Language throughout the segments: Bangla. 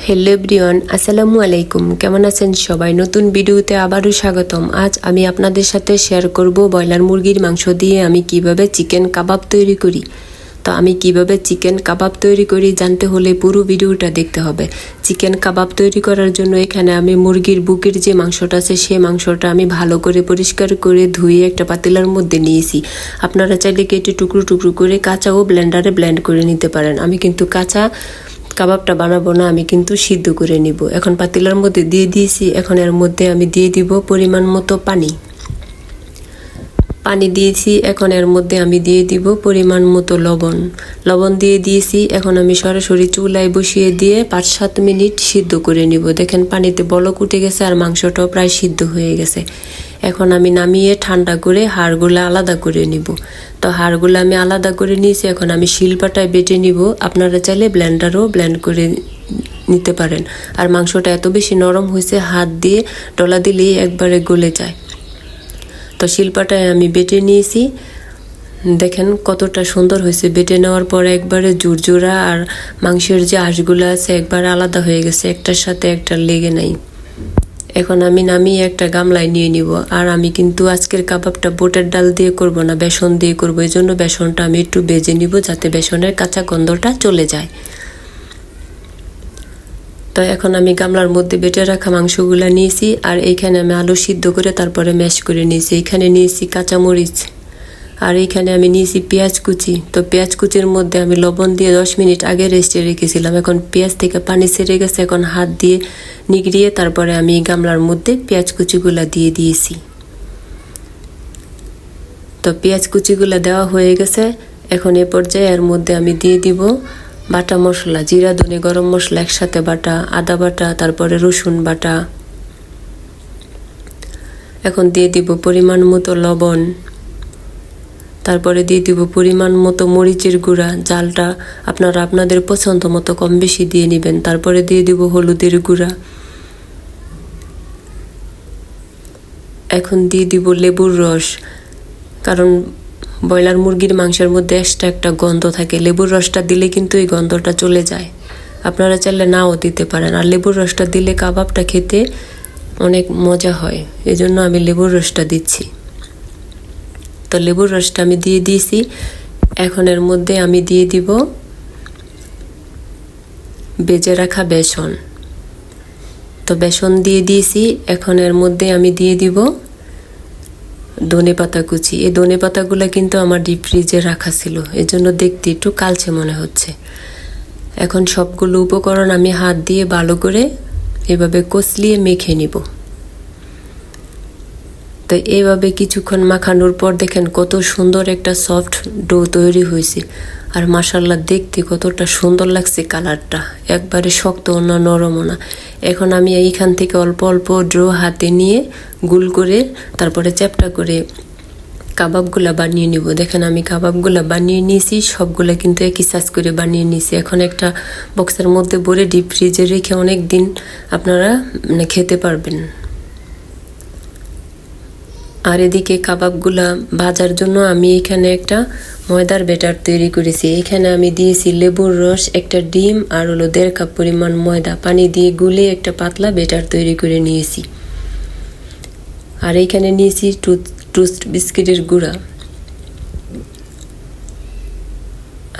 হ্যালো এভরিওয়ান, আসসালামু আলাইকুম। কেমন আছেন সবাই? নতুন ভিডিওতে আবারও স্বাগতম। আজ আমি আপনাদের সাথে শেয়ার করব ব্রয়লার মুরগির মাংস দিয়ে আমি কিভাবে চিকেন কাবাব তৈরি করি। তো আমি কিভাবে চিকেন কাবাব তৈরি করি জানতে হলে পুরো ভিডিওটা দেখতে হবে। চিকেন কাবাব তৈরি করার জন্য এখানে আমি মুরগির বুকের যে মাংসটা আছে সেই মাংসটা আমি ভালো করে পরিষ্কার করে ধুয়ে একটা পাতিলার মধ্যে নিয়েছি। আপনারা চাইলে কেটে টুকরো টুকরো করে কাঁচাও ব্লেন্ডারে ব্লেন্ড করে নিতে পারেন। আমি কিন্তু কাঁচা কাবাবটা বানাবো না, আমি কিন্তু সিদ্ধ করে নিব। এখন পাতিলার মধ্যে দিয়ে দিয়েছি। এখন এর মধ্যে আমি দিয়ে দিব পরিমাণ মতো পানি দিয়েছি। এখন এর মধ্যে আমি দিয়ে দিব পরিমাণ মতো লবণ দিয়ে দিয়েছি। এখন আমি সরাসরি চুলায় বসিয়ে দিয়ে 5-7 মিনিট সিদ্ধ করে নিব। দেখেন পানিতে বলক উঠে গেছে আর মাংসটাও প্রায় সিদ্ধ হয়ে গেছে। এখন আমি নামিয়ে ঠান্ডা করে হাড়গুলা আলাদা করে নিব। তো হাড়গুলো আমি আলাদা করে নিয়েছি। এখন আমি শিলপাটায় বেটে নিব। আপনারা চাইলে ব্লেন্ডারও ব্লেন্ড করে নিতে পারেন। আর মাংসটা এত বেশি নরম হয়েছে, হাত দিয়ে ডলা দিলেই একবারে গলে যায়। তো শিলপাটায় আমি বেটে নিয়েছি। দেখেন কতটা সুন্দর হয়েছে। বেটে নেওয়ার পরে একবারে জুরজুরা আর মাংসের যে আঁশগুলো আছে একবারে আলাদা হয়ে গেছে, একটার সাথে একটা লেগে নাই। এখন আমি নামিয়ে একটা গামলায় নিয়ে নিব। আর আমি কিন্তু আজকের কাবাবটা বুটের ডাল দিয়ে করব না, বেসন দিয়ে করব। এই জন্য বেসনটা আমি একটু ভেজে নিব যাতে বেসনের কাঁচা গন্ধটা চলে যায়। তো এখন আমি গামলার মধ্যে বেটে রাখা মাংসগুলো নিয়েছি। আর এইখানে আমি আলু সিদ্ধ করে তারপরে ম্যাশ করে নিয়েছি। এইখানে নিয়েছি কাঁচামরিচ, আর এইখানে আমি নিয়েছি পেঁয়াজ কুচি। তো পেঁয়াজ কুচির মধ্যে আমি লবণ দিয়ে 10 মিনিট আগে রেস্টে রেখেছিলাম। এখন পেঁয়াজ থেকে পানি ছেড়ে গেছে। এখন হাত দিয়ে নিগড়িয়ে তারপরে আমি গামলার মধ্যে পেঁয়াজ কুচিগুলো দিয়ে দিয়েছি। তো পেঁয়াজ কুচিগুলো দেওয়া হয়ে গেছে। এখন এ পর্যায়ে এর মধ্যে আমি দিয়ে দিব বাটা মশলা, জিরা ধনে গরম মশলা একসাথে বাটা, আদা বাটা, তারপরে রসুন বাটা। এখন দিয়ে দিব পরিমাণ মতো লবণ, তারপরে দিয়ে দিব পরিমাণ মতো মরিচের গুঁড়া। জালটা আপনারা আপনাদের পছন্দ মতো কম বেশি দিয়ে নেবেন। তারপরে দিয়ে দিব হলুদের গুঁড়া। এখন দিয়ে দিব লেবুর রস, কারণ ব্রয়লার মুরগির মাংসের মধ্যে এক্সট্রা একটা গন্ধ থাকে। লেবুর রসটা দিলে কিন্তু এই গন্ধটা চলে যায়। আপনারা চাইলে নাও দিতে পারেন। আর লেবুর রসটা দিলে কাবাবটা খেতে অনেক মজা হয়, এজন্য আমি লেবুর রসটা দিচ্ছি। তো লেবুর রসটা আমি দিয়ে দিয়েছি। এখন এর মধ্যে আমি দিয়ে দিব ভেজে রাখা বেসন। তো বেসন দিয়ে দিয়েছি। এখন এর মধ্যে আমি দিয়ে দিব ধনেপাতা কুচি। এই ধনেপাতাগুলো কিন্তু আমার ডিপ ফ্রিজে রাখা ছিল, এজন্য দেখতে একটু কালচে মনে হচ্ছে। এখন সবগুলো উপকরণ আমি হাত দিয়ে ভালো করে এভাবে কষলিয়ে মেখে নিব। তো এইভাবে কিছুক্ষণ মাখানোর পর দেখেন কত সুন্দর একটা সফট ডো তৈরি হয়েছে। আর মাশাআল্লাহ দেখতে কতটা সুন্দর লাগছে, কালারটা একবারে শক্তও না নরমও না। এখন আমি এইখান থেকে অল্প অল্প ডো হাতে নিয়ে গোল করে তারপরে চ্যাপটা করে কাবাবগুলা বানিয়ে নিব। দেখেন আমি কাবাবগুলা বানিয়ে নিয়েছি, সবগুলা কিন্তু একই সাইজ করে বানিয়ে নিয়েছি। এখন একটা বক্সের মধ্যে ভরে ডিপ ফ্রিজে রেখে অনেক দিন আপনারা খেতে পারবেন। আর এদিকে কাবাবগুলা ভাজার জন্য আমি এখানে একটা ময়দার ব্যাটার তৈরি করেছি। এখানে আমি দিয়েছি লেবুর রস, একটা ডিম আর হলো 1.5 কাপ পরিমাণ ময়দা। পানি দিয়ে গুলে একটা পাতলা ব্যাটার তৈরি করে নিয়েছি। আর এখানে নিয়েছি টোস্ট বিস্কিটের গুঁড়া।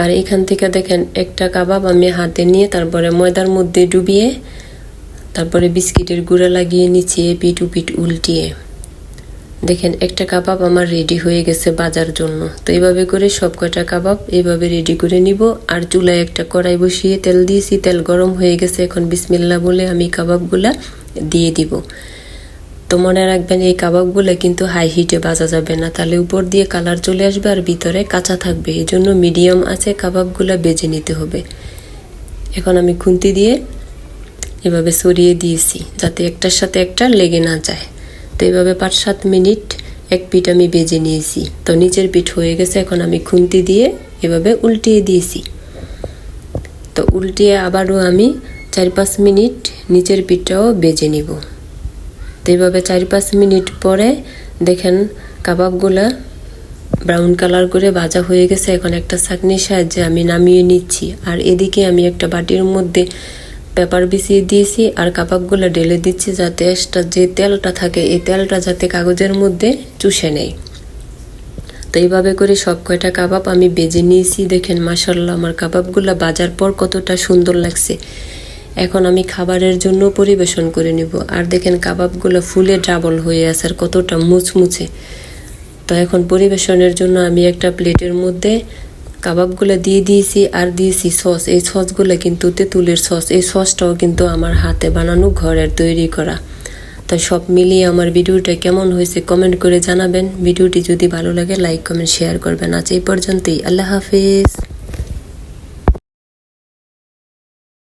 আর এখান থেকে দেখেন একটা কাবাব আমি হাতে নিয়ে তারপরে ময়দার মধ্যে ডুবিয়ে তারপরে বিস্কিটের গুঁড়া লাগিয়ে নিচ্ছি এপিট উপিট উল্টিয়ে। দেখেন একটা কাবাব আমার রেডি হয়ে গেছে বাজার জন্য। তো এইভাবে করে সব কয়টা কাবাব এইভাবে রেডি করে নিব। আর চুলায় একটা কড়াই বসিয়ে তেল দিয়েছি, তেল গরম হয়ে গেছে। এখন বিসমিল্লাহ বলে আমি কাবাবগুলা দিয়ে দিব। তো মনে রাখবেন এই কাবাবগুলো কিন্তু হাই হিটে ভাজা যাবে না, তাহলে উপর দিয়ে কালার চলে আসবে আর ভিতরে কাঁচা থাকবে। এই জন্য মিডিয়াম আছে কাবাবগুলো ভেজে নিতে হবে। এখন আমি খুন্তি দিয়ে এভাবে সরিয়ে দিয়েছি যাতে একটার সাথে একটা লেগে না যায়। তো এইভাবে 5-7 মিনিট এক পিঠ আমি ভেজে নিয়েছি। তো নিচের পিঠ হয়ে গেছে। এখন আমি খুন্তি দিয়ে এভাবে উল্টিয়ে দিয়েছি। তো উল্টিয়ে আবারও আমি 4-5 মিনিট নিচের পিঠটাও ভেজে নিব। তো এইভাবে 4-5 মিনিট পরে দেখেন কাবাবগুলা ব্রাউন কালার করে ভাজা হয়ে গেছে। এখন একটা ছাঁকনির সাহায্যে আমি নামিয়ে নিচ্ছি। আর এদিকে আমি একটা বাটির মধ্যে পেপার বিছিয়ে দিয়েছি আর কাবাবগুলো ঢেলে দিচ্ছি, যাতে এক্সট্রা যে তেলটা থাকে এই তেলটা যাতে কাগজের মধ্যে চুষে নেয়। তো এইভাবে করে সব কয়টা কাবাব আমি ভেজে নিয়েছি। দেখেন মাশাআল্লাহ আমার কাবাবগুলো ভাজার পর কতটা সুন্দর লাগছে। এখন আমি খাবারের জন্য পরিবেশন করে নিব। আর দেখেন কাবাবগুলো ফুলে ডাবল হয়ে আছে আর কতটা মুচমুচে। তো এখন পরিবেশনের জন্য আমি একটা প্লেটের মধ্যে কাবাবগুলো দিয়ে দিয়েছি আর দিয়েছি সস। এই সসগুলো কিন্তু তেঁতুলের সস। এই সসটাও কিন্তু আমার হাতে বানানো, ঘরের তৈরি করা। তো সব মিলিয়ে আমার ভিডিওটা কেমন হয়েছে কমেন্ট করে জানাবেন। ভিডিওটি যদি ভালো লাগে লাইক কমেন্ট শেয়ার করবেন। আজ এই পর্যন্তই, আল্লাহ হাফেজ।